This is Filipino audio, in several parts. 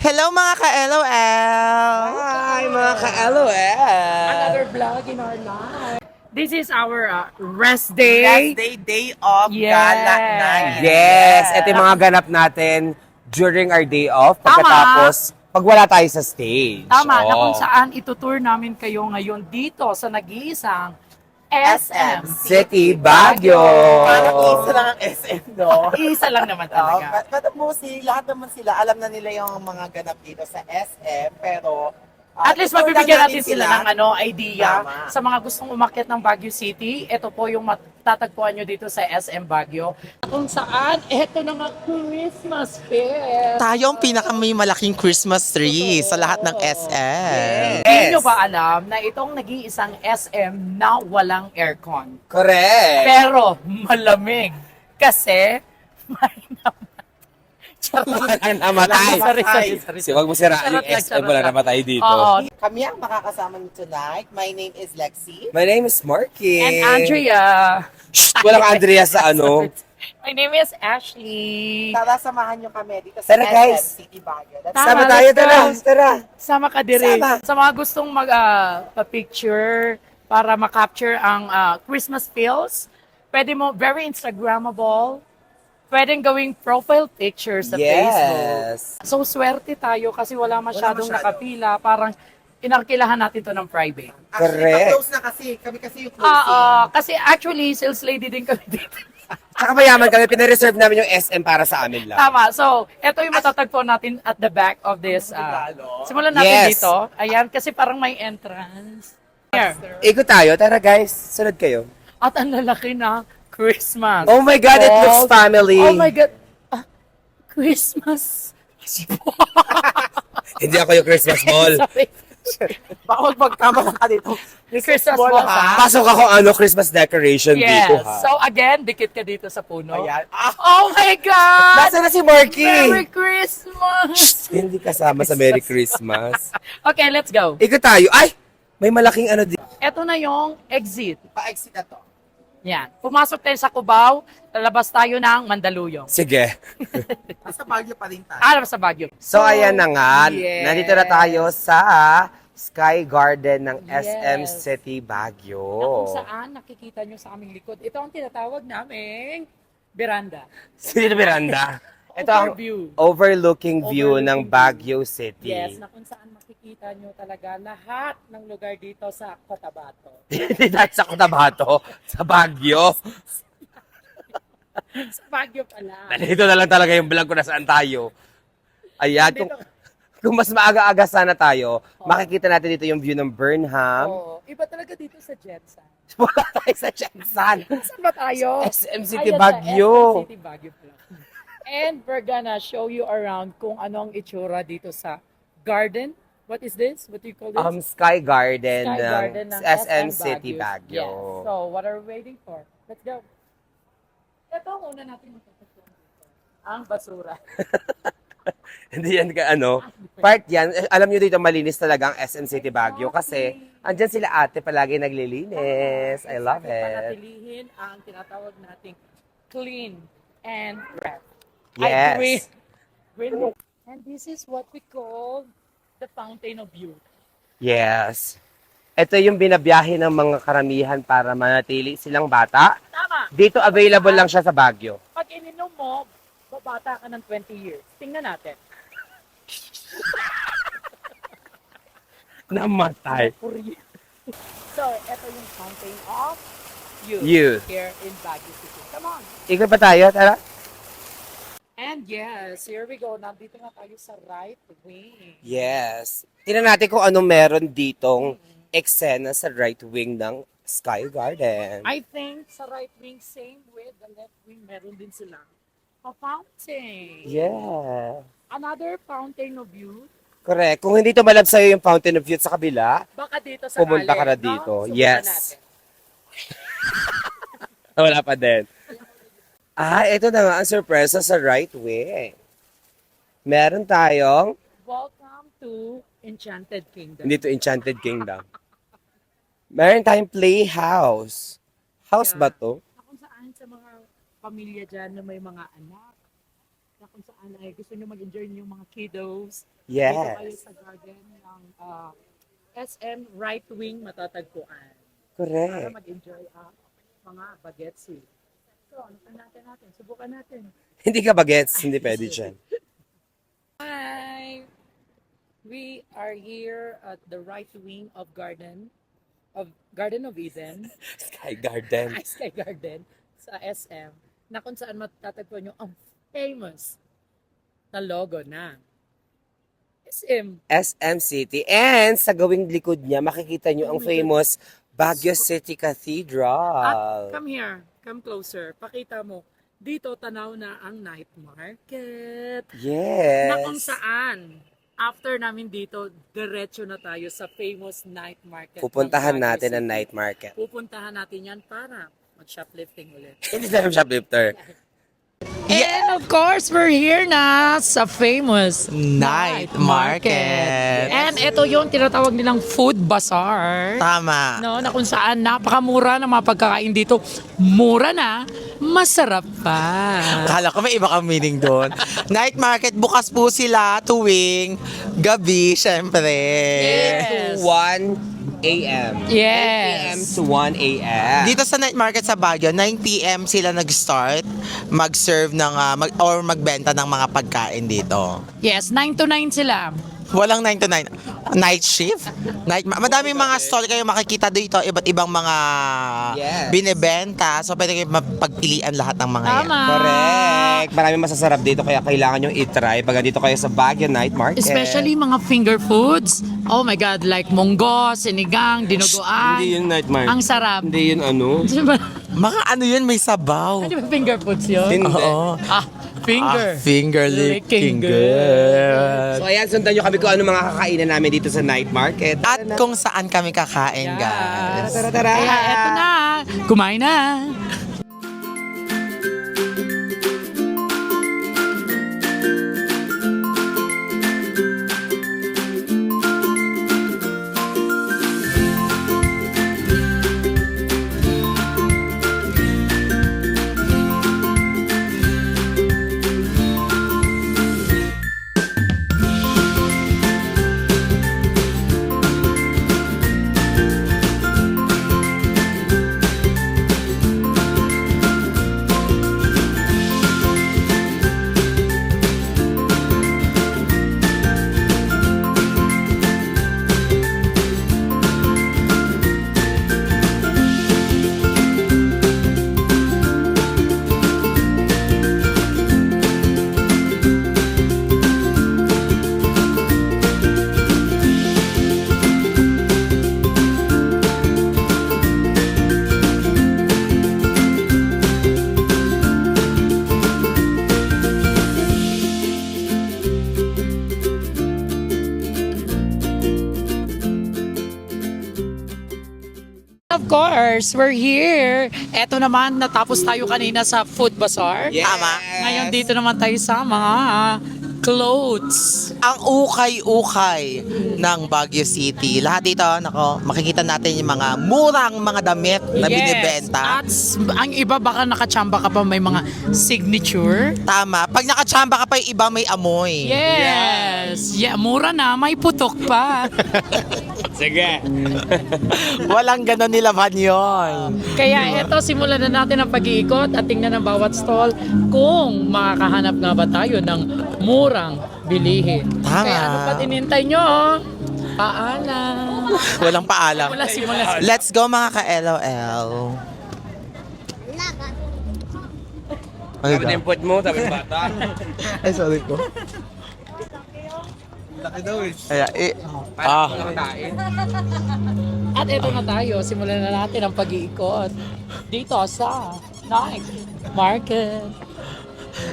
Hello mga ka-LOL! Hi mga ka-LOL! Another vlog in our life. This is our rest Last day. day of Yes. gala night. Yes, ito yung mga ganap natin during our day off. Pagkatapos, pag wala tayo sa stage. Tama, na Oh. kung saan itutour namin kayo ngayon dito sa nag-iisang SM. City Baguio. Parang isa lang ang SM, no? Isa lang naman talaga. But mostly, lahat naman sila, alam na nila yung mga ganap dito sa SM, pero At least tutur lang mabibigyan natin sila ng idea Tama. sa mga gustong umakyat ng Baguio City. Ito po yung matatagpuan nyo dito sa SM Baguio. Kung saan, ito na nga Christmas Fair. Tayo ang may malaking Christmas tree sa lahat ng SM. Hindi nyo ba alam na itong nag-iisang SM na walang aircon? Correct. Pero malamig. Kasi may Ang namatay. Sorry. Wag mo siraan yung Charot lang, SM, charot wala lang. namatay dito. Oo. Kami ang makakasama niyo tonight. My name is Lexi. My name is Marky. And Andrea. Shh, walang Andrea sa ano. My name is Ashley. Tara, samahan niyo kami dito sa Tara, SM guys. City Baguio. Tama. Sama tayo, let's go. tara. Sama ka dire. Sama. Sa mga gustong pa-picture para ma-capture ang Christmas feels, pwede mo, very Instagrammable, pwedeng gawing profile picture sa Facebook. Yes. So, swerte tayo kasi wala masyadong masyado. nakapila. Parang inarkilahan natin to ng private. Correct. Close na kasi. Kami kasi yung closing. Kasi actually, sales lady din kami dito. Tsaka mayaman kami, pinareserve namin yung SM para sa amin lang. Tama. So, ito yung matatagpo natin at the back of this. Simulan natin Yes. dito. Ayan, kasi parang may entrance. Here. Ikot tayo, tara guys, sunod kayo. At ang lalaki na Christmas. Oh my God, it looks family. Oh my God. Christmas. Hindi ako yung Christmas ball. Sorry. Baka magpagkama ka dito. Christmas ball, ha? Pasok ako Christmas decoration Yes. dito ha. So again, dikit ka dito sa puno. Ayan. Oh my God! Nasaan na si Marky? Merry Christmas! Hindi kasama sa Merry Christmas. Okay, let's go. Ikot tayo. Ay! May malaking ano dito. Ito na yung exit. Pa-exit na to. Yan. Pumasok tayo sa Cubao, lalabas tayo ng Mandaluyong. Sige. Nasa Baguio pa rin tayo. Alam sa Baguio. So ayan na nga. yes. Nandito na tayo sa Sky Garden ng SM Yes. City Na kung Baguio. saan nakikita nyo sa aming likod. Ito ang tinatawag naming veranda. Sino Miranda? Ito ang Overview. overlooking view Overlooking ng view. Baguio City. Yes, na kung saan makikita nyo talaga lahat ng lugar dito sa Cotabato. Hindi dahil sa Cotabato, sa Baguio. Sa Baguio pala. Nandito na lang talaga yung vlog ko na saan tayo. Ayan, kung mas maaga-aga sana tayo, makikita natin dito yung view ng Burnham. Oo. Iba talaga dito sa Jensen. Wala tayo sa Jensan. Saan ba tayo? SM City Ayan na, Baguio. SM City Baguio pala. And we're gonna show you around kung ano ang itsura dito sa garden. What is this? What do you call this? Sky Garden Sky ng Garden ng SM City Baguio. Yes. So, what are we waiting for? Let's go. Ito ang una natin magtatagpuan dito. Ang basura. Hindi yan part yan. Alam nyo dito malinis talaga ang SM City Baguio kasi andyan sila ate palagi naglilinis. I love it. Panatilihin ang tinatawag nating clean and red. Yes. Green. And this is what we call the Fountain of Youth. Yes. Ito yung binabiyahe ng mga karamihan para manatili silang bata. Tama. Dito available lang siya sa Baguio. Pag ininom mo, babata ka ng 20 years. Tingnan natin. Namatay. So, ito yung Fountain of Youth. Youth. Here in Baguio City. Come on. Ikot pa tayo, tara. And yes, here we go. Nandito na tayo sa right wing. Yes. Tingnan natin kung anong meron ditong eksena sa right wing ng Sky Garden. I think sa right wing, same with the left wing, meron din sila. A fountain. Yeah. Another fountain of youth. Correct. Kung hindi tumalab sa'yo yung Fountain of Youth sa kabila, Baka dito sa pumunta Allen, ka na no? dito. Subukan Yes. natin. Wala pa din. Ito na nga ang sorpresa sa right wing. Meron tayong, Welcome to Enchanted Kingdom. dito Enchanted Kingdom. Meron tayong playhouse. House Yeah. ba to? Na kung saan sa mga pamilya dyan na may mga anak, na kung saan ay gusto nyo mag-enjoy yung mga kiddos. Dito kayo Yes. sa garden ng SM Right Wing matatagpuan. Para Correct. mag-enjoy ang mga bagetsi. So, ano pa natin? Subukan natin. Hindi ka bagets, hindi pwede dyan. Hi! We are here at the right wing of Garden of Eden, Sky Garden. Sky Garden, sa SM, na kung saan matatagpuan nyo ang famous na logo na SM. SM City. And sa gawing likod niya, makikita nyo ang famous Baguio City At Cathedral. come here, come closer. Pakita mo. Dito tanaw na ang night market. Na kung Yes. saan, after namin dito, diretso na tayo sa famous night market. Pupuntahan ng Baguio natin ang City. night market. Pupuntahan natin yan para mag-shoplifting ulit. Hindi tayo shoplifter. And of course, we're here na sa famous Night market. And ito yung tinatawag nilang food bazaar. Tama. No, na kung saan napakamura ng mga pagkakain dito. Mura na, masarap pa. Akala ko may iba kang meaning doon. Night market, bukas po sila tuwing gabi, syempre. Yes. 1 a.m. 9 p.m. Yes. to 1 a.m. Dito sa night market sa Baguio, 9 p.m. sila nag-start mag-serve ng, or magbenta ng mga pagkain dito. Yes, 9 to 9 sila. Walang 9 to 9. Night shift? Madaming mga stall kayo makikita dito, iba't ibang mga Yes. binebenta. So, pwede kayo mapagpilian lahat ng mga yan. Tama. Correct. Maraming masasarap dito kaya kailangan yung i-try pag dito kayo sa Baguio Night Market. Especially mga finger foods. Oh my God, like munggo, sinigang, dinuguan. Hindi yun Night Market. Ang sarap. Hindi yun ano. Di ba? Mga ano yun, may sabaw. Di ba finger foods yun? Hindi. Oo. Finger. Finger Licking licking good. So ayan, sundan nyo kami kung ano mga kakainan namin dito sa Night Market. At kung saan kami kakain, guys. Tara, tara. Kaya eto na, kumain na. Of course, we're here. Eto naman, natapos tayo kanina sa food bazaar. Yes. Tama. Ngayon dito naman tayo sa mga clothes. Ang ukay-ukay ng Baguio City. Lahat dito, nako, makikita natin yung mga murang mga damit na binibenta. At ang iba baka nakachamba ka pa may mga signature. Tama. Pag nakachamba ka pa, yung iba may amoy. Yes. Yeah, mura na, may putok pa. Sige. Walang ganon nilaban yon. Kaya eto, simulan na natin ang pag-iikot at tingnan ang bawat stall kung makakahanap nga ba tayo ng murang bilihin. Tama. Kaya ano pa tinintay nyo? Paalam. Walang paalam. Simula, simula. Let's go mga ka-LOL. Ano Sabi din put mo, sabi ng bata. Ay, sorry ko. Kaya, Walang kain. At eto na tayo, simulan na natin ang pag-iikot dito sa night market.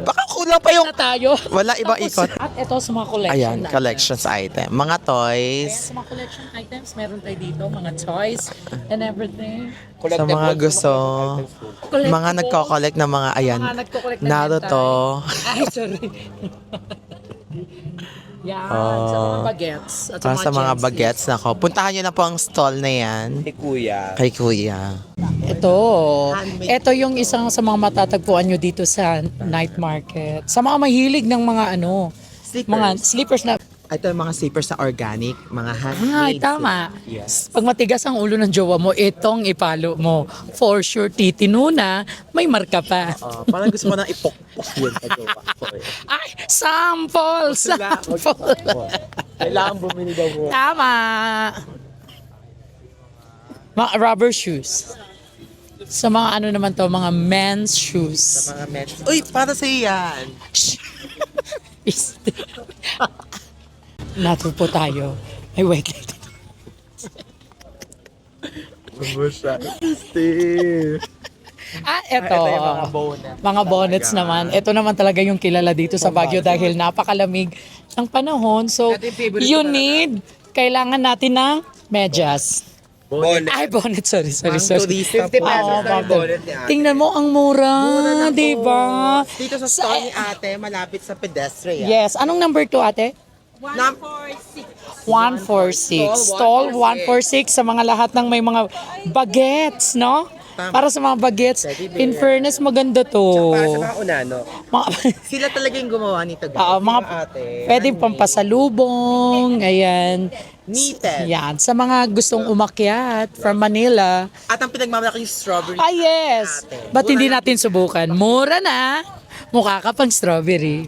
baka kulang pa yung... Na tayo. Wala ibang Tapos, ikot. At eto sa mga collection Ayan, natin. collections item. Mga Kaya toys. sa mga collection items, meron tayo dito, mga toys and everything. Sa mga gusto. Mga nagko-collect ng mga, ayan, Mga nagko-collect ng Naruto. hentai. Ay, sorry. Yan, Oh. sa mga bagets. At Para sa mga Chelseas. bagets, nako. Puntahan nyo na po ang stall na yan. Si Kuya. Kay Kuya. Ito yung isang sa mga matatagpuan nyo dito sa night market. Sa mga mahilig ng mga mga slippers na, Ito yung mga slippers na organic, mga ay handmade. tama. Yes. Pag matigas ang ulo ng jowa mo, itong ipalo mo. For sure, titino na, may marka pa. Parang gusto ko nang ipokpok yun. Ay, sample! Sample! Kailangan bumili daw mo. Tama! Mga rubber shoes. Sa mga ano naman to, mga men's shoes. Mga men. Uy, para sa yan. Nato po tayo. Ay, wait. Eto. Ito yung mga bonnet. Mga bonnets naman. Ito naman talaga yung kilala dito sa Baguio dahil napakalamig ng panahon. So, Ito yung favorite you ko talaga. need, kailangan natin ng medyas. Bonnet. Ay, bonnet. Sorry. Ang turista 50 po. pesos Oo, lang yung bakit? bonnet ni ate. Tingnan mo, ang mura. na Di po. ba? Dito sa stall ni ate, malapit sa pedestrian. Yes. Anong number 2, ate? 146. Stall 146 sa mga lahat ng may mga bagets, no? Tama. Para sa mga bagets. In fairness, maganda to. Para sa mga unano. Sila talaga yung gumawa nito. guys. Oo, mga ate. pwedeng pampasalubong. Ayan. Knitted. Yan. Sa mga gustong umakyat from Manila. At ang pinagmamalaki yung strawberry. Ah, yes. Ba't hindi natin subukan? Mura na. Mukha ka pang strawberry.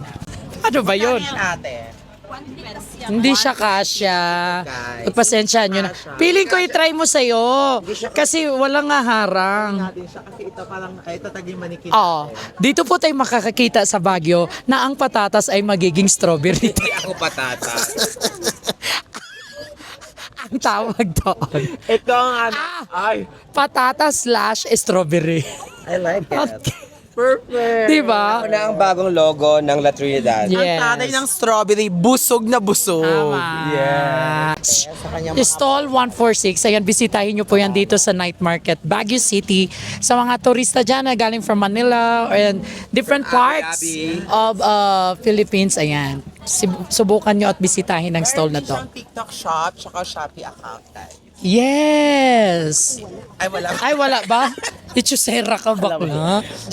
Ano ba yun? Yan ate. Hindi siya kasya. Guys. Pagpasensya nyo na. Piling ko i-try mo sa'yo. Kasi walang nga harang. Natin siya kasi ito parang ito taging manikit. Oo. Dito po tayo makakakita sa Baguio na ang patatas ay magiging strawberry. Hindi ako patata. Ang tawag doon. Ito ang ano. Ay, Patatas / strawberry. I like it. Okay. Perfect. Diba? Ako na ang bagong logo ng La Trinidad. Yes. Ang tatay ng strawberry, busog na busog. Tama. Yes. Sa kanyang mga Stall 146. Ayan, bisitahin nyo po yan dito sa Night Market, Baguio City. Sa mga turista dyan na galing from Manila and different parts Abi. of Philippines. Ayan. Subukan nyo at bisitahin ang stall na to. Meron siyang TikTok shop, tsaka Shopee account. Guys. Yes! Ay, wala. Ay, wala ba? Ichusera ka ba?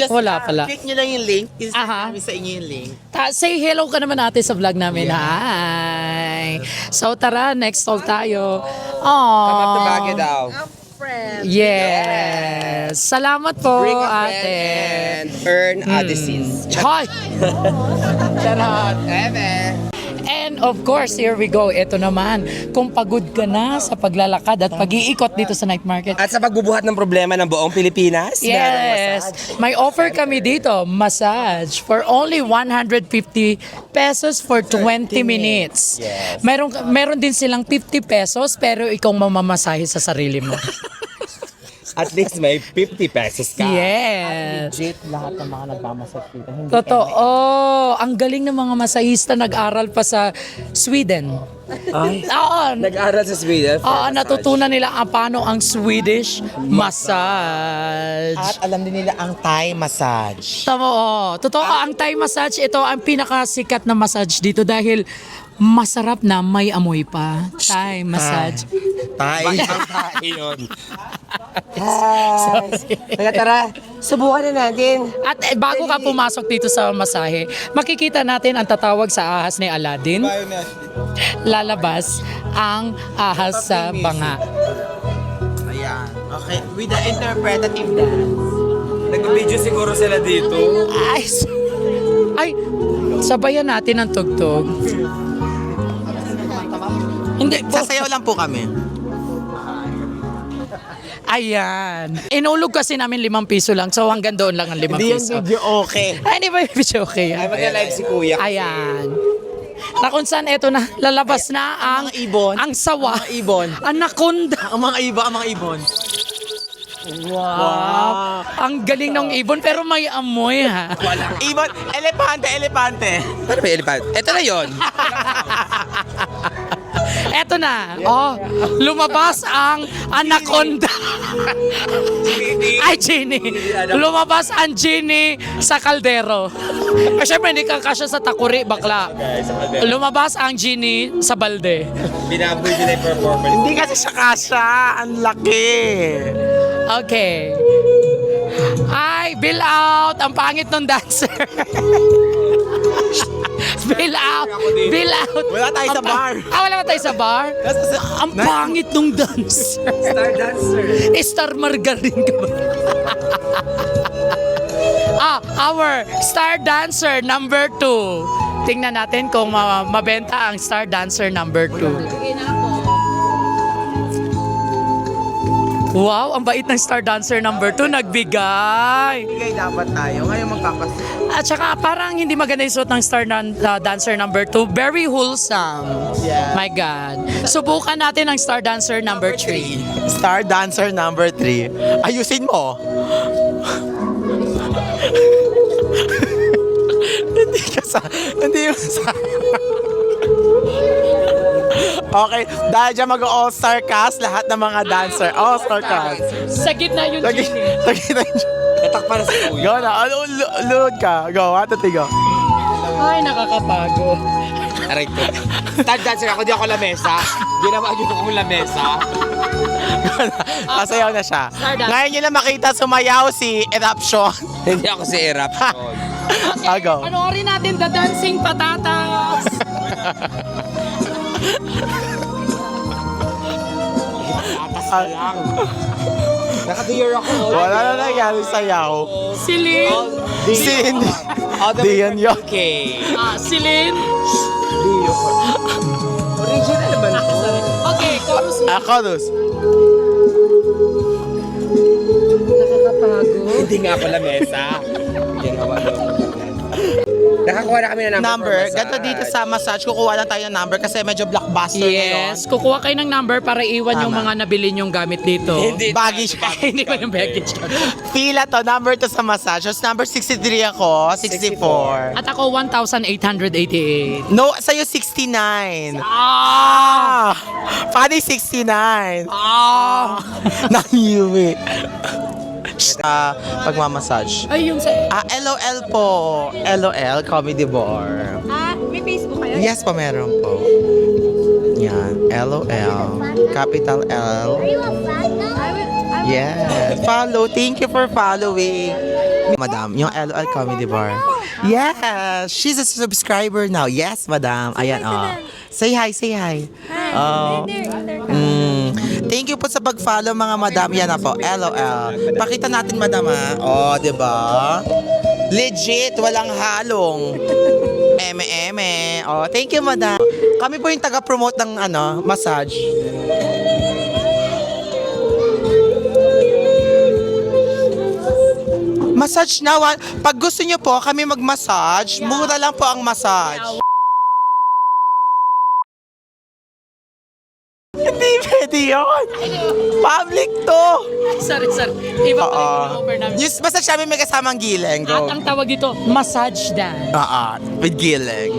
Wala pala. Click nyo lang yung link. Aha. Isa namin sa inyo yung link. Say hello ka naman ate sa vlog namin. Hi! So tara, next stall tayo. Come up to Aww. Baguio daw. Yes. Salamat po, Bring a friend ate. and earn a disease. Hi! Charot. Eme. And of course, here we go. Ito naman, kung pagod ka na sa paglalakad at pag-iikot dito sa night market, At sa pagbubuhat ng problema ng buong Pilipinas, merong yes, massage. may offer kami dito, massage for only 150 pesos for 20 minutes. Yes. Meron din silang 50 pesos pero ikaw mamamasahe sa sarili mo. At least may 50 pesos ka. Yes. Legit lahat ng mga nagmamasage dito. Hindi Totoo. Ang galing ng mga masahista, nag-aral pa sa Sweden. Ay, Oo. nag-aral sa Sweden for Oo, massage. natutunan nila paano ang Swedish massage. At alam din nila ang Thai massage. Tama, oo. Totoo, ang Thai massage, ito ang pinakasikat na massage dito dahil masarap na may amoy pa. Thai massage. Thai. Ang tayo yun. Kaya tara, subukan na natin. At bago ka pumasok dito sa masahe, makikita natin ang tatawag sa ahas ni Aladdin. Lalabas ang ahas sa banga. Ayan. Okay, with the interpretative dance. Nag-video siguro sila dito. Ay, sabayan natin ang tugtog. Hindi po. Sasayaw lang po kami. Ayan. Inulog kasi namin 5 piso lang. So hanggang doon lang ang 5 Hindi yung piso. video okay. Ay, hindi ba yung video okay? Ay, mag-live si Kuya. Ayan. Na kung saan eto na, lalabas na ang mga ibon. ang sawa. Mga ibon. Anaconda. Ang mga iba, ang mga ibon. Wow. Ang galing ng ibon pero may amoy ha. Ibon, elepante, elepante. Ano ba yung elephant? Ito na yun. Eto Eto na. Oh, lumabas ang anaconda. Ay, Genie. Lumabas ang Genie sa kaldero. Kasi syempre, hindi ka kasya sa takuri, bakla. Lumabas ang Genie sa balde. Binaboy nila yung performance. Hindi kasi siya kasha. Ang laki. Okay. Ay, bill out. Ang pangit ng dancer. Bill out. Bill out. Wala tayo sa bar. Wala ba tayo sa bar? Ang pangit nung dancer. Star dancer. Star Margarine ka ba? Our star dancer number 2. Tingnan natin kung mabenta ang star dancer number 2. Wow, ang bait ng star dancer number 2, nagbigay. Bigay dapat tayo. Ngayon magpapas. At saka parang hindi maganda yung suot ng star dancer number 2. Very wholesome. Yeah. My God. Subukan natin ang star dancer number 3. Star dancer number 3. Ayusin mo. Hindi mo sa... Okay, dahil dyan mag-all-star cast lahat ng mga dancer. All-star cast. Sa gitna yung Lagi, Genie. lagi na yun. Tatak para sa kuya. Go na. Load ka. Go. 1, 2, 3, go. Ay, nakakabago. Aray ko. Star dancer ako, di ako lamesa. Ginawa yun akong lamesa. Kasayaw na siya. Star dancer. Ngayon nyo lang makita sumayaw si Eruption. Hindi ako si Eruption. Go. Panoorin natin The Dancing Patatas. Naka-dear ako. Wala na nangyari sayaw. Silin. Sin. All the Diyan yun. Okay. Silin. Original ba na? Okay, chorus. Chorus. Hindi nga ako lamesa. Ginawa daw. Nakakuha na kami ng Number. for Ganto dito sa massage, kukuha lang tayo ng number kasi medyo blockbuster ngayon. Yes, kukuha kayo ng number para iwan yung Tama. mga nabili nyong gamit dito. Hindi. Baggage. Hindi ba yung baggage ka? Pila to, number to sa massage. Tapos number 63 ako, 64. At ako, 1,888. No, sa'yo 69. Ah! Funny 69. Ah! Nangyuwi. Pagmamassage. Ay, yung sa... LOL po. LOL, Comedy Bar. May Facebook kayo? Yes po, meron po. Yan, LOL. Capital L. Are you a fan now? I will Yes. Follow. Thank you for following. Madam, yung LOL Comedy Bar. Yes. She's a subscriber now. Yes, madam. Ayan, oh. Say hi, say hi. Oh. Thank you po sa pag-follow mga madam. Yan na po, LOL. Pakita natin madam ha. Oh, di ba? Legit, walang halong. Eme. Oh, thank you madam. Kami po yung taga-promote ng massage. Massage na. Pag gusto nyo po kami mag-massage, mura lang po ang massage. Hindi pwede yun. Public to. Sorry. Iba pala yung Oo. offer namin. Yung massage namin may kasamang giling. At Go. ang tawag dito, massage dance. With giling.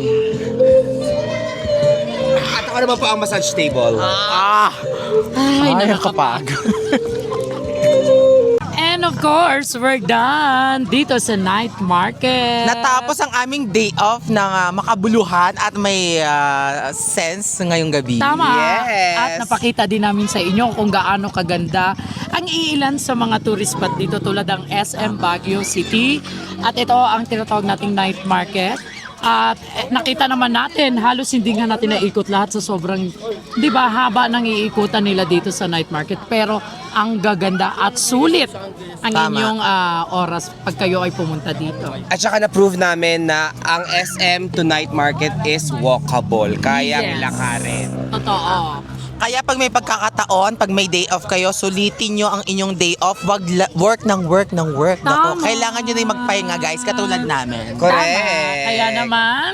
At ako naman po ang massage table. Ay, nakakapagod. And of course, we're done dito sa night market. Natapos ang aming day off ng makabuluhan at may sense ngayong gabi. Tama. Yes. At napakita din namin sa inyo kung gaano kaganda ang iilan sa mga tourist spot dito tulad ng SM Baguio City. At ito ang tinatawag nating night market. At nakita naman natin, halos hindi nga natin naikot lahat sa sobrang, di ba, haba ng iikutan nila dito sa night market. Pero ang gaganda at sulit ang Tama. inyong oras pag kayo ay pumunta dito. At saka na-prove namin na ang SM to night market is walkable. Kayang Yes. lakarin. Totoo. Kaya pag may pagkakataon, pag may day off kayo, sulitin nyo ang inyong day off. Wag work ng work. Naku, Tama. kailangan nyo din magpahinga guys, katulad namin. Correct. Tama. Kaya naman,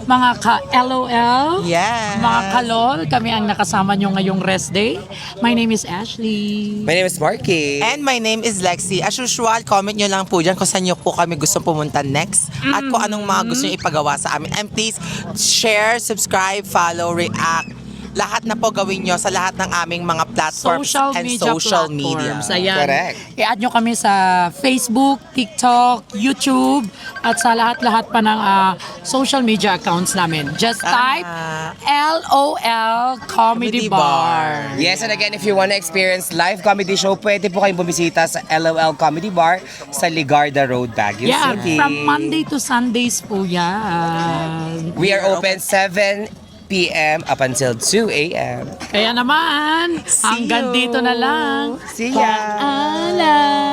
mga ka-LOL, Yes. mga kalol, kami ang nakasama nyo ngayong rest day. My name is Ashley. My name is Marky. And my name is Lexi. As usual, comment nyo lang po dyan kung saan nyo po kami gusto pumunta next at kung anong mga gusto nyo ipagawa sa amin. And please, share, subscribe, follow, react, lahat na po gawin nyo sa lahat ng aming mga platforms Social and media social media. platforms. Ayan. Correct. I-add nyo kami sa Facebook, TikTok, YouTube, at sa lahat-lahat pa ng social media accounts namin. Just type LOL Comedy Comedy Bar. Bar. Yes, and again, if you wanna experience live comedy show, pwede po kayong bumisita sa LOL Comedy Bar sa Ligarda Road, Baguio Yeah, City. from Monday to Sundays po yan. We are open 7 p.m. up until 2 a.m. Kaya naman, hanggang you. dito na lang. See ya! Paalam!